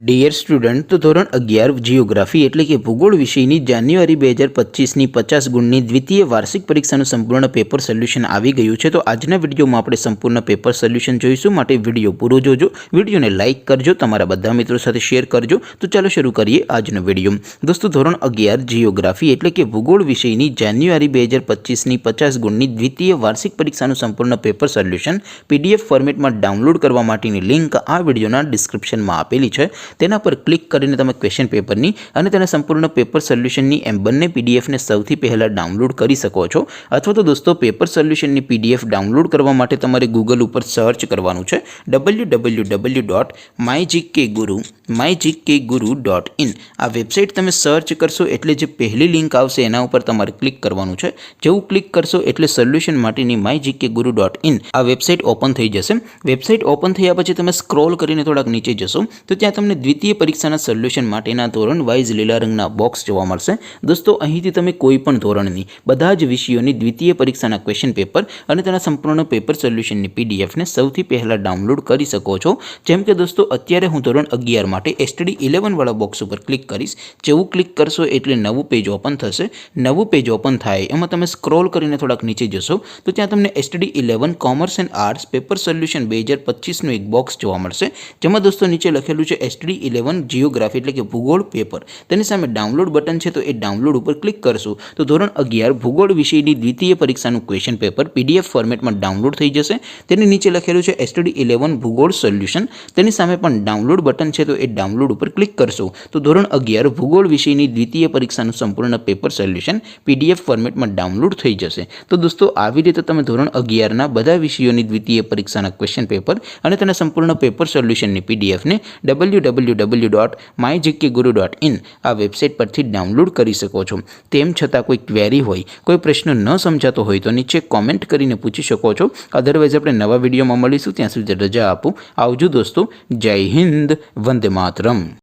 Dear student, તો ધોરણ 11 geography એટલે કે ભૂગોળ વિષયની જાન્યુઆરી 2025ની 50 ગુણની દ્વિતીય વાર્ષિક પરીક્ષાનું સંપૂર્ણ પેપર સોલ્યુશન આવી ગયું છે। તો આજના વિડીયોમાં આપણે સંપૂર્ણ પેપર સોલ્યુશન જોઈશું, માટે વિડીયો પૂરો જોજો, વિડીયોને લાઇક કરજો, તમારા બધા મિત્રો સાથે શેર કરજો। તો ચાલો શરૂ કરીએ આજનો વિડીયો। દોસ્તો, ધોરણ 11 જિયોગ્રાફી એટલે કે ભૂગોળ વિષયની જાન્યુઆરી 2025ની 50 ગુણની દ્વિતીય વાર્ષિક પરીક્ષાનું સંપૂર્ણ પેપર સોલ્યુશન PDF ફોર્મેટમાં ડાઉનલોડ કરવા માટેની લિંક આ વિડીયોના ડિસ્ક્રિપ્શનમાં આપેલી છે। તેના પર ક્લિક કરીને તમે ક્વેશ્ચન પેપરની અને તેના સંપૂર્ણ પેપર સોલ્યુશનની એમ બંને પીડીએફને સૌથી પહેલાં ડાઉનલોડ કરી શકો છો। અથવા તો દોસ્તો, પેપર સોલ્યુશનની PDF ડાઉનલોડ કરવા માટે તમારે ગૂગલ ઉપર સર્ચ કરવાનું છે www.mygkguru.in। આ વેબસાઇટ તમે સર્ચ કરશો એટલે જે પહેલી લિંક આવશે એના ઉપર તમારે ક્લિક કરવાનું છે। જેવું ક્લિક કરશો એટલે સોલ્યુશન માટેની mygkguru.in આ વેબસાઇટ ઓપન થઈ જશે। વેબસાઇટ ઓપન થયા પછી તમે સ્ક્રોલ કરીને થોડાક નીચે જશો તો ત્યાં તમને દ્વિતીય પરીક્ષાના સોલ્યુશન માટેના ધોરણ વાઇઝ લીલા રંગના બોક્સ જોવા મળશે। દોસ્તો, અહીંથી તમે કોઈ પણ ધોરણની બધા જ વિષયોની દ્વિતીય પરીક્ષાના ક્વેશ્ચન પેપર અને તેના સંપૂર્ણ પેપર સોલ્યુશનની પીડીએફને સૌથી પહેલાં ડાઉનલોડ કરી શકો છો। જેમ કે દોસ્તો, અત્યારે હું ધોરણ 11 માટે STD 11 વાળા બોક્સ ઉપર ક્લિક કરીશ। જેવું ક્લિક કરશો એટલે નવું પેજ ઓપન થશે। નવું પેજ ઓપન થાય એમાં તમે સ્ક્રોલ કરીને થોડાક નીચે જશો તો ત્યાં તમને STD 11 commerce and arts paper solution 2025નું એક બોક્સ જોવા મળશે, જેમાં દોસ્તો નીચે લખેલું છે STD 11 જિયોગ્રાફી એટલે કે ભૂગોળ પેપર। તેની સામે ડાઉનલોડ બટન છે, તો એ ડાઉનલોડ ઉપર ક્લિક કરશો તો ધોરણ 11 ભૂગોળ વિષયની દ્વિતીય પરીક્ષાનું ક્વેશ્ચન પેપર PDF ફોર્મેટમાં ડાઉનલોડ થઈ જશે। તેની નીચે લખેલું છે STD 11 ભૂગોળ સોલ્યુશન, તેની સામે પણ ડાઉનલોડ બટન છે, તો એ ડાઉનલોડ ઉપર ક્લિક કરશો તો ધોરણ 11 ભૂગોળ વિષયની દ્વિતીય પરીક્ષાનું સંપૂર્ણ પેપર સોલ્યુશન PDF ફોર્મેટમાં ડાઉનલોડ થઈ જશે। તો દોસ્તો, આવી રીતે તમે ધોરણ 11ના બધા વિષયોની દ્વિતીય પરીક્ષાના ક્વેશ્ચન પેપર અને તેના સંપૂર્ણ પેપર સોલ્યુશનની પીડીએફને www.mygkguru.in આ વેબસાઇટ પરથી ડાઉનલોડ કરી શકો છો। તેમ છતાં કોઈ ક્વેરી હોય, કોઈ પ્રશ્ન ન સમજાતો હોય તો નીચે કોમેન્ટ કરીને પૂછી શકો છો। અધરવાઇઝ આપણે નવા વિડીયોમાં મળીશું, ત્યાં સુધી રજા આપો। આવજો દોસ્તો, જય હિન્દ, વંદે માતરમ।